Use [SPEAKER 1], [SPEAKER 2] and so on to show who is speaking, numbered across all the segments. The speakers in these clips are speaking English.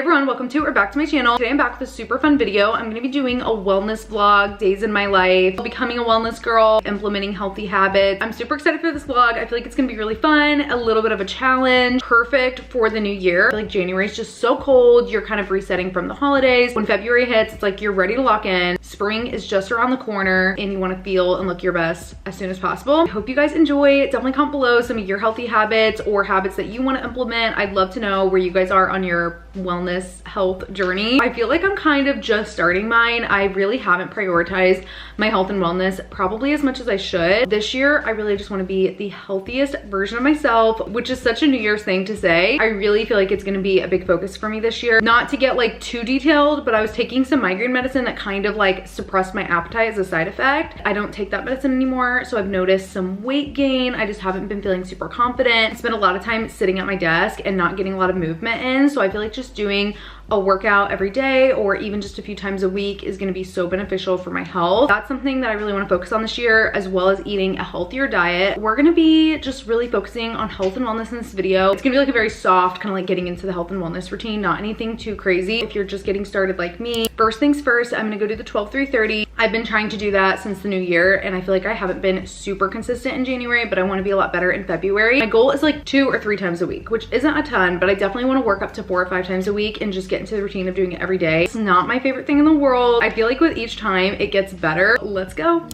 [SPEAKER 1] Hey everyone, welcome to or back to my channel. Today I'm back with a super fun video. I'm gonna be doing a wellness vlog, days in my life, becoming a wellness girl, implementing healthy habits. I'm super excited for this vlog. I feel like it's gonna be really fun, a little bit of a challenge, perfect for the new year. I feel like January is just so cold. You're kind of resetting from the holidays. When February hits, it's like you're ready to lock in. Spring is just around the corner and you wanna feel and look your best as soon as possible. I hope you guys enjoy. Definitely comment below some of your healthy habits or habits that you wanna implement. I'd love to know where you guys are on your wellness health journey. I feel like I'm kind of just starting mine. I really haven't prioritized my health and wellness probably as much as I should. This year, I really just want to be the healthiest version of myself, which is such a New Year's thing to say. I really feel like it's going to be a big focus for me this year. Not to get like too detailed, but I was taking some migraine medicine that kind of like suppressed my appetite as a side effect. I don't take that medicine anymore, so I've noticed some weight gain. I just haven't been feeling super confident. I spent a lot of time sitting at my desk and not getting a lot of movement in, so I feel like just doing a workout every day or even just a few times a week is going to be so beneficial for my health. That's something that I really want to focus on this year, as well as eating a healthier diet. We're going to be just really focusing on health and wellness in this video. It's going to be like a very soft, kind of like getting into the health and wellness routine, not anything too crazy if you're just getting started like me. First things first, I'm going to go do the 12-3-30. I've been trying to do that since the new year, and I feel like I haven't been super consistent in January, but I want to be a lot better in February. My goal is like 2 or 3 times a week, which isn't a ton, but I definitely want to work up to 4 or 5 times a week and just get into the routine of doing it every day. It's not my favorite thing in the world. I feel like with each time it gets better. Let's go.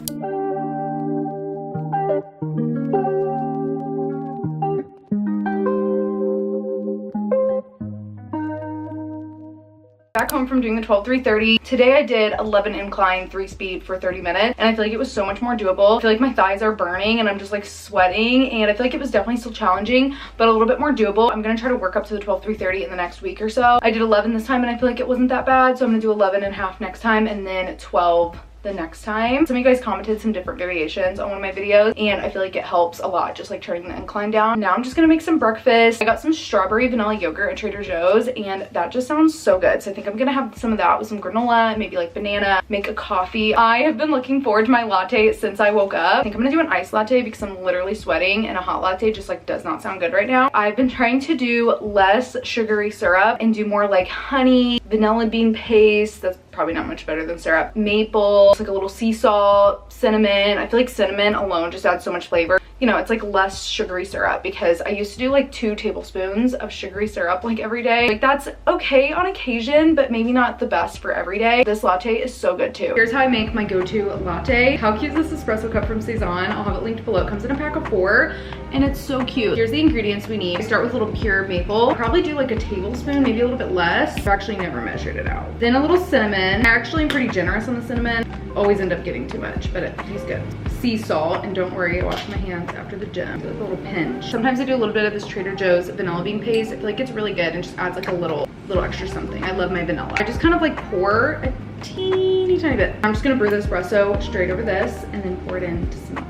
[SPEAKER 1] Back home from doing the 12-3-30. Today I did 11 incline, 3 speed for 30 minutes, and I feel like it was so much more doable. I feel like my thighs are burning and I'm just like sweating, and I feel like it was definitely still challenging, but a little bit more doable. I'm gonna try to work up to the 12-3-30 in the next week or so. I did 11 this time and I feel like it wasn't that bad, so I'm gonna do 11.5 next time and then 12 the next time. Some of you guys commented some different variations on one of my videos, and I feel like it helps a lot just like turning the incline down. Now I'm just gonna make some breakfast. I got some strawberry vanilla yogurt at Trader Joe's, and that just sounds so good, so I think I'm gonna have some of that with some granola, maybe like banana, make a coffee. I have been looking forward to my latte since I woke up. I think I'm gonna do an iced latte because I'm literally sweating, and a hot latte just like does not sound good right now. I've been trying to do less sugary syrup and do more like honey, vanilla bean paste. That's probably not much better than syrup. Maple, it's like a little sea salt, cinnamon. I feel like cinnamon alone just adds so much flavor. You know, it's like less sugary syrup, because I used to do like 2 tablespoons of sugary syrup like every day. Like that's okay on occasion, but maybe not the best for every day. This latte is so good too. Here's how I make my go-to latte. How cute is this espresso cup from Cezanne? I'll have it linked below. It comes in a pack of 4 and it's so cute. Here's the ingredients we need. I start with a little pure maple. I'll probably do like a tablespoon, maybe a little bit less. I've actually never measured it out. Then a little cinnamon. I actually am pretty generous on the cinnamon. Always end up getting too much, but it tastes good. Sea salt, and don't worry, I wash my hands after the gym. Do like a little pinch. Sometimes I do a little bit of this Trader Joe's vanilla bean paste. I feel like it's really good and just adds like a little extra something. I love my vanilla. I just kind of like pour a teeny tiny bit. I'm just gonna brew the espresso straight over this and then pour it in to smell.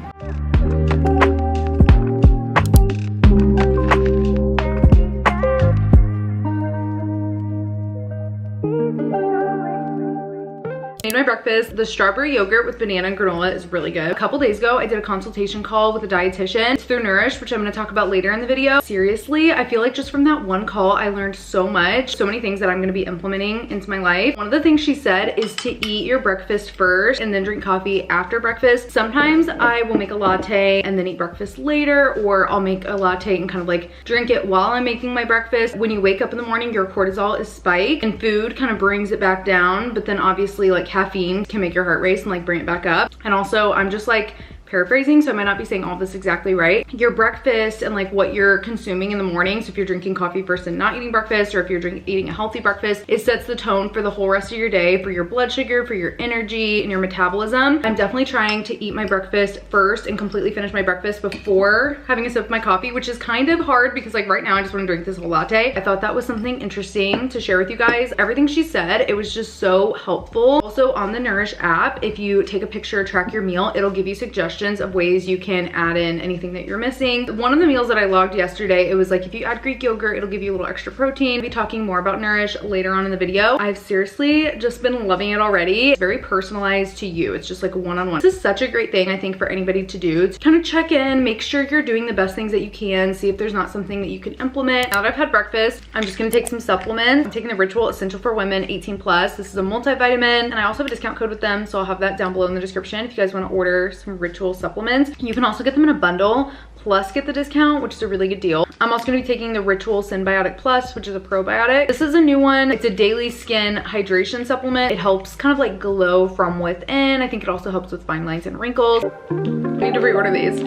[SPEAKER 1] Made my breakfast. The strawberry yogurt with banana and granola is really good. A couple days ago, I did a consultation call with a dietitian. It's through Nourish, which I'm going to talk about later in the video. Seriously, I feel like just from that one call, I learned so much. So many things that I'm going to be implementing into my life. One of the things she said is to eat your breakfast first and then drink coffee after breakfast. Sometimes I will make a latte and then eat breakfast later, or I'll make a latte and kind of like drink it while I'm making my breakfast. When you wake up in the morning, your cortisol is spiked and food kind of brings it back down, but then obviously like caffeine can make your heart race and like bring it back up. And also I'm just like paraphrasing, so I might not be saying all this exactly right. Your breakfast and like what you're consuming in the morning, so if you're drinking coffee first and not eating breakfast, or if you're eating a healthy breakfast, it sets the tone for the whole rest of your day, for your blood sugar, for your energy and your metabolism. I'm definitely trying to eat my breakfast first and completely finish my breakfast before having a sip of my coffee, which is kind of hard because like right now I just want to drink this whole latte. I thought that was something interesting to share with you guys. Everything she said, it was just so helpful. Also on the Nourish app, if you take a picture, track your meal, it'll give you suggestions suggestions of ways you can add in anything that you're missing. One of the meals that I logged yesterday, it was like if you add Greek yogurt, it'll give you a little extra protein. I'll be talking more about Nourish later on in the video. I've seriously just been loving it already. It's very personalized to you. It's just like a one-on-one. This is such a great thing, I think, for anybody to do, to kind of check in, make sure you're doing the best things that you can, see if there's not something that you can implement. Now that I've had breakfast, I'm just gonna take some supplements. I'm taking the Ritual Essential for Women 18+. This is a multivitamin, and I also have a discount code with them, so I'll have that down below in the description if you guys want to order some Ritual supplements. You can also get them in a bundle plus get the discount, which is a really good deal. I'm also going to be taking the Ritual Symbiotic Plus, which is a probiotic. This is a new one. It's a daily skin hydration supplement. It helps kind of like glow from within. I think it also helps with fine lines and wrinkles. I need to reorder these.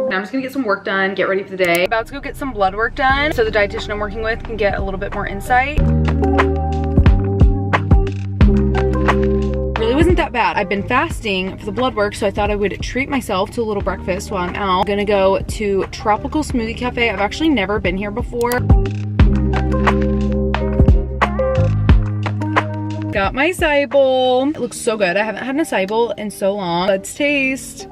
[SPEAKER 1] Now I'm just gonna get some work done, get ready for the day. About to go get some blood work done so the dietitian I'm working with can get a little bit more insight. Really wasn't that bad. I've been fasting for the blood work, so I thought I would treat myself to a little breakfast while I'm out. I'm gonna go to Tropical Smoothie Cafe. I've actually never been here before. Got my acai bowl. It looks so good. I haven't had an acai bowl in so long. Let's taste.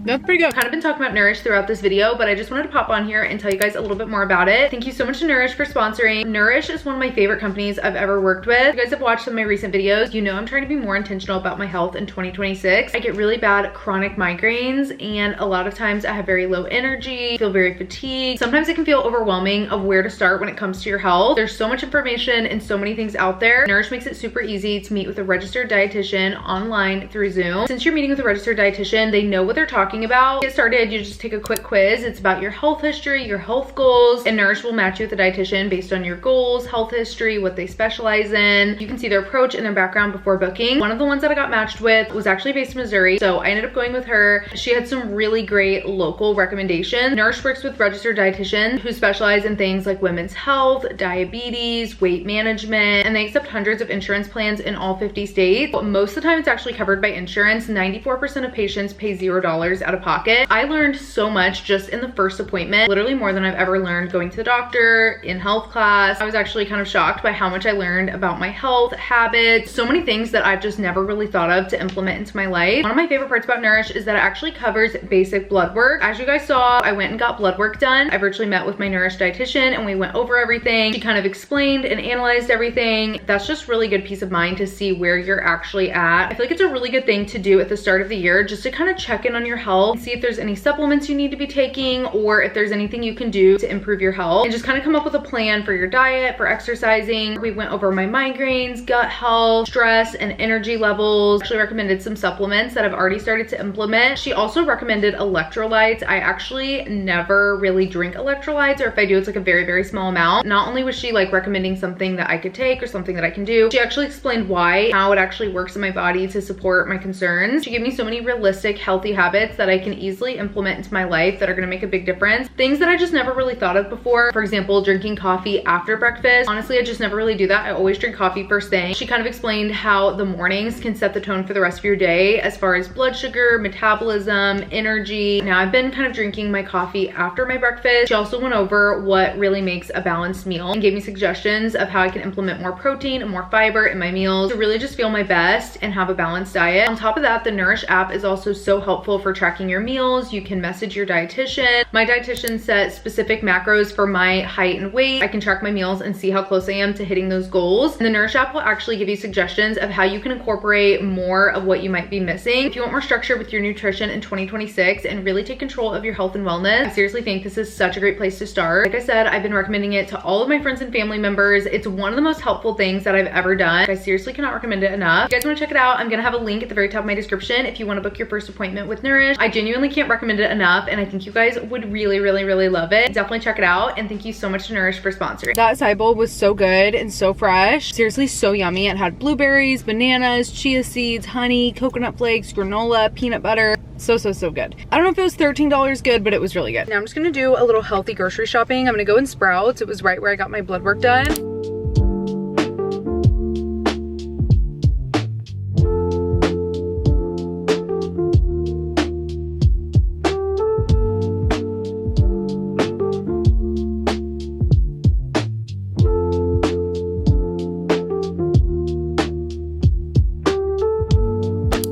[SPEAKER 1] That's pretty good. I've kind of been talking about Nourish throughout this video, but I just wanted to pop on here and tell you guys a little bit more about it. Thank you so much to Nourish for sponsoring. Nourish is one of my favorite companies I've ever worked with. If you guys have watched some of my recent videos, you know I'm trying to be more intentional about my health in 2026. I get really bad chronic migraines, and a lot of times I have very low energy, feel very fatigued. Sometimes it can feel overwhelming of where to start when it comes to your health. There's so much information and so many things out there. Nourish makes it super easy to meet with a registered dietitian online through Zoom. Since you're meeting with a registered dietitian, they know what they're talking about. Get started, you just take a quick quiz. It's about your health history, your health goals, and Nourish will match you with a dietitian based on your goals, health history, what they specialize in. You can see their approach and their background before booking. One of the ones that I got matched with was actually based in Missouri, so I ended up going with her. She had some really great local recommendations. Nourish works with registered dietitians who specialize in things like women's health, diabetes, weight management, and they accept hundreds of insurance plans in all 50 states. But most of the time it's actually covered by insurance. 94% of patients pay $0 out of pocket. I learned so much just in the first appointment, literally more than I've ever learned going to the doctor, in health class. I was actually kind of shocked by how much I learned about my health, habits, so many things that I've just never really thought of to implement into my life. One of my favorite parts about Nourish is that it actually covers basic blood work. As you guys saw, I went and got blood work done. I virtually met with my Nourish dietitian and we went over everything. She kind of explained and analyzed everything. That's just really good peace of mind to see where you're actually at. I feel like it's a really good thing to do at the start of the year, just to kind of check in on your health, see if there's any supplements you need to be taking or if there's anything you can do to improve your health, and just kind of come up with a plan for your diet, for exercising. We went over my migraines, gut health, stress, and energy levels. Actually recommended some supplements that I've already started to implement. She also recommended electrolytes. I actually never really drink electrolytes, or if I do, it's like a very, very small amount. Not only was she like recommending something that I could take or something that I can do, she actually explained why, how it actually works in my body to support my concerns. She gave me so many realistic, healthy habits that I can easily implement into my life that are gonna make a big difference. Things that I just never really thought of before. For example, drinking coffee after breakfast. Honestly, I just never really do that. I always drink coffee first thing. She kind of explained how the mornings can set the tone for the rest of your day as far as blood sugar, metabolism, energy. Now I've been kind of drinking my coffee after my breakfast. She also went over what really makes a balanced meal and gave me suggestions of how I can implement more protein and more fiber in my meals to really just feel my best and have a balanced diet. On top of that, the Nourish app is also so helpful for tracking your meals. You can message your dietitian. My dietitian set specific macros for my height and weight. I can track my meals and see how close I am to hitting those goals. And the Nourish app will actually give you suggestions of how you can incorporate more of what you might be missing. If you want more structure with your nutrition in 2026 and really take control of your health and wellness, I seriously think this is such a great place to start. Like I said, I've been recommending it to all of my friends and family members. It's one of the most helpful things that I've ever done. I seriously cannot recommend it enough. If you guys want to check it out, I'm gonna have a link at the very top of my description if you want to book your first appointment with Nourish. I genuinely can't recommend it enough, and I think you guys would really, really, really love it. Definitely check it out, and thank you so much to Nourish for sponsoring. That acai bowl was so good and so fresh. Seriously, so yummy. It had blueberries, bananas, chia seeds, honey, coconut flakes, granola, peanut butter. So good. I don't know if it was $13 good, but it was really good. Now I'm just gonna do a little healthy grocery shopping. I'm gonna go in Sprouts. It was right where I got my blood work done.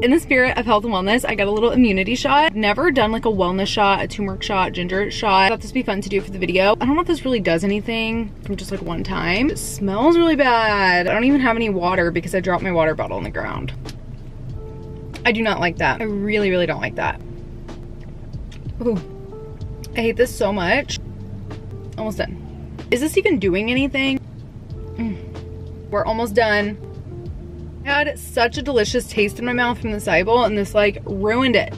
[SPEAKER 1] in the spirit of health and wellness, I got a little immunity shot. Never done like a wellness shot, a turmeric shot, ginger shot. I thought this would be fun to do for the video. I don't know if this really does anything from just like one time. It smells really bad. I don't even have any water because I dropped my water bottle on the ground. I do not like that. I really, really don't like that. Ooh, I hate this so much. Almost done. Is this even doing anything? We're almost done. I had such a delicious taste in my mouth from the acai bowl, and this like ruined it.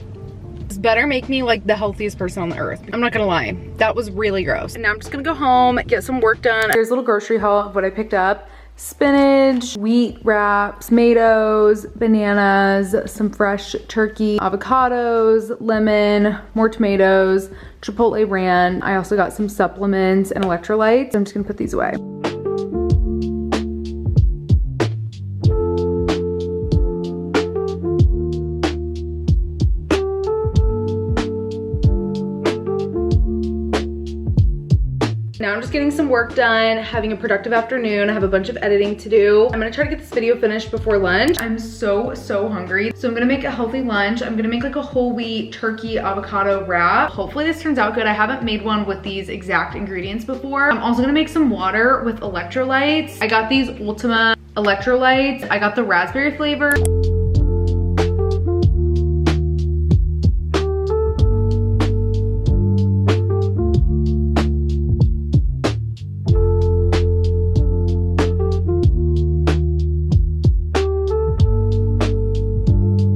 [SPEAKER 1] This better make me like the healthiest person on the earth. I'm not gonna lie, that was really gross. And now I'm just gonna go home, get some work done. There's a little grocery haul of what I picked up. Spinach, wheat wraps, tomatoes, bananas, some fresh turkey, avocados, lemon, more tomatoes, chipotle bran. I also got some supplements and electrolytes. I'm just gonna put these away. Now I'm just getting some work done, having a productive afternoon. I have a bunch of editing to do. I'm gonna try to get this video finished before lunch. I'm so hungry. So I'm gonna make a healthy lunch. I'm gonna make like a whole wheat turkey avocado wrap. Hopefully this turns out good. I haven't made one with these exact ingredients before. I'm also gonna make some water with electrolytes. I got these Ultima electrolytes. I got the raspberry flavor.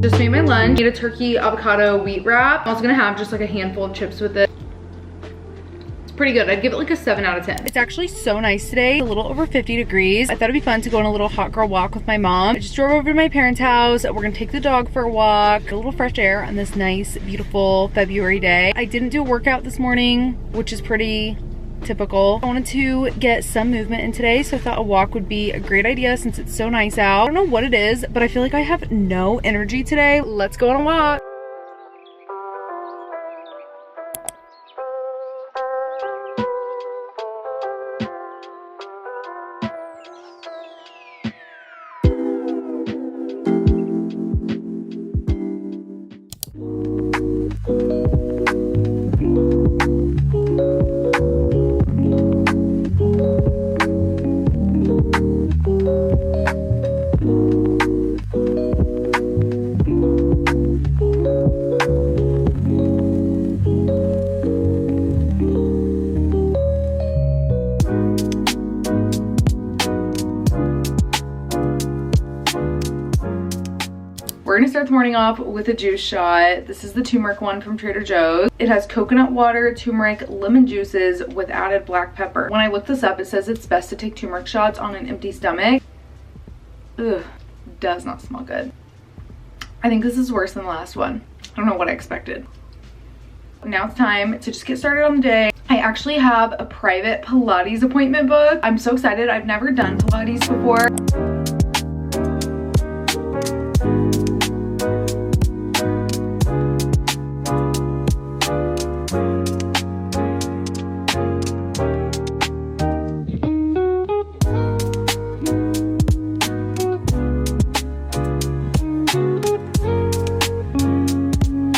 [SPEAKER 1] Just made my lunch. Made a turkey avocado wheat wrap. I'm also gonna have just like a handful of chips with it. It's pretty good. I'd give it like a 7 out of 10. It's actually so nice today. A little over 50 degrees. I thought it'd be fun to go on a little hot girl walk with my mom. I just drove over to my parents' house. We're gonna take the dog for a walk. A little fresh air on this nice, beautiful February day. I didn't do a workout this morning, which is pretty typical. I wanted to get some movement in today, so I thought a walk would be a great idea since it's so nice out. I don't know what it is, but I feel like I have no energy today. Let's go on a walk. We're gonna start the morning off with a juice shot. This is the turmeric one from Trader Joe's. It has coconut water, turmeric, lemon juices with added black pepper. When I looked this up, it says it's best to take turmeric shots on an empty stomach. Ugh, does not smell good. I think this is worse than the last one. I don't know what I expected. Now it's time to just get started on the day. I actually have a private Pilates appointment booked. I'm so excited. I've never done Pilates before.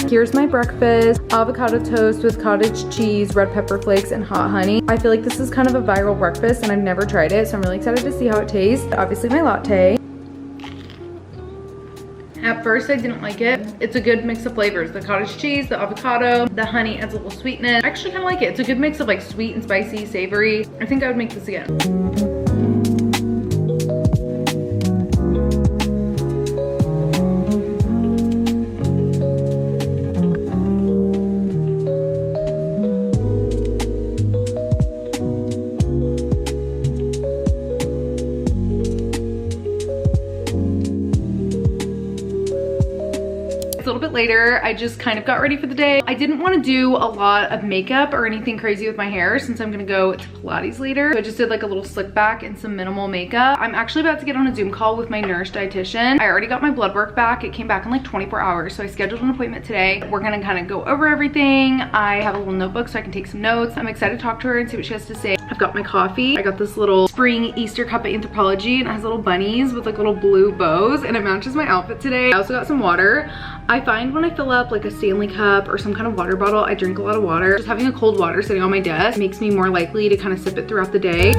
[SPEAKER 1] Here's my breakfast: avocado toast with cottage cheese, red pepper flakes, and hot honey. I feel like this is kind of a viral breakfast and I've never tried it, so I'm really excited to see how it tastes. Obviously my latte. At first I didn't like it. It's a good mix of flavors. The cottage cheese, the avocado, the honey adds a little sweetness. I actually kind of like it. It's a good mix of like sweet and spicy, savory. I think I would make this again. little bit later. I just kind of got ready for the day. I didn't want to do a lot of makeup or anything crazy with my hair since I'm gonna go to Pilates later. So I just did like a little slick back and some minimal makeup. I'm actually about to get on a Zoom call with my nurse dietitian. I already got my blood work back. It came back in like 24 hours. So I scheduled an appointment today. We're gonna kind of go over everything. I have a little notebook so I can take some notes. I'm excited to talk to her and see what she has to say. I've got my coffee. I got this little spring Easter cup of Anthropologie, and it has little bunnies with like little blue bows, and it matches my outfit today. I also got some water. I find when I fill up like a Stanley cup or some kind of water bottle, I drink a lot of water. Just having a cold water sitting on my desk makes me more likely to kind of sip it throughout the day.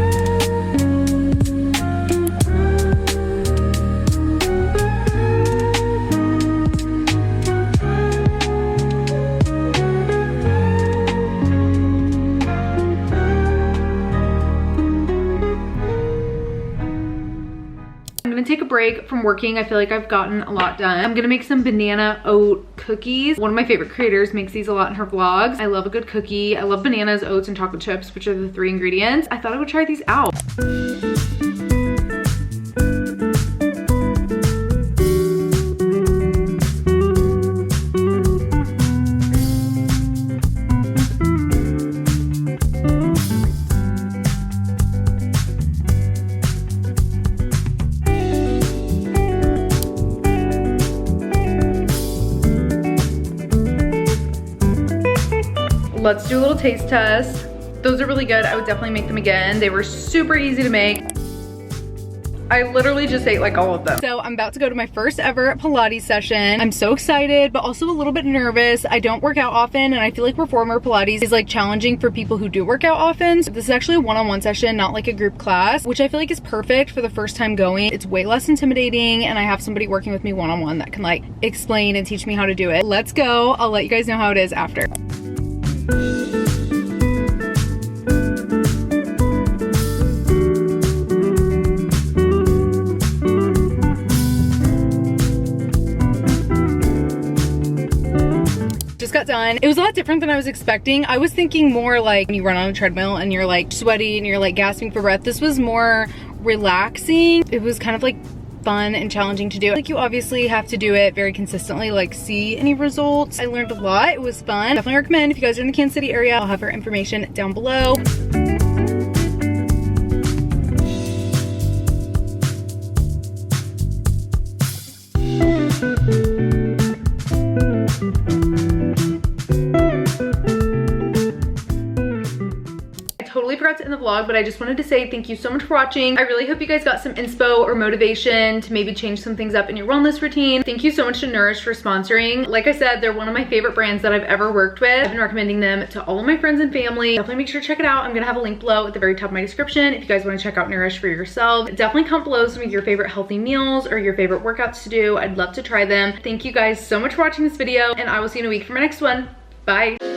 [SPEAKER 1] Take a break from working. I feel like I've gotten a lot done. I'm gonna make some banana oat cookies. One of my favorite creators makes these a lot in her vlogs. I love a good cookie. I love bananas, oats, and chocolate chips, which are the 3 ingredients. I thought I would try these out. Let's do a little taste test. Those are really good. I would definitely make them again. They were super easy to make. I literally just ate like all of them. So I'm about to go to my first ever Pilates session. I'm so excited, but also a little bit nervous. I don't work out often, and I feel like reformer Pilates is like challenging for people who do work out often. So this is actually a one-on-one session, not like a group class, which I feel like is perfect for the first time going. It's way less intimidating, and I have somebody working with me one-on-one that can like explain and teach me how to do it. Let's go. I'll let you guys know how it is after. Just got done. It was a lot different than I was expecting. I was thinking more like when you run on a treadmill and you're like sweaty and you're like gasping for breath. This was more relaxing. It was kind of like fun and challenging to do. Like you obviously have to do it very consistently, like see any results. I learned a lot. It was fun. Definitely recommend if you guys are in the Kansas City area. I'll have her information down below. Forgot to end the vlog, but I just wanted to say thank you so much for watching. I really hope you guys got some inspo or motivation to maybe change some things up in your wellness routine. Thank you so much to Nourish for sponsoring. Like I said, they're one of my favorite brands that I've ever worked with. I've been recommending them to all of my friends and family. Definitely make sure to check it out. I'm gonna have a link below at the very top of my description if you guys want to check out Nourish for yourself. Definitely comment below some of your favorite healthy meals or your favorite workouts to do. I'd love to try them. Thank you guys so much for watching this video, and I will see you in a week for my next one. Bye.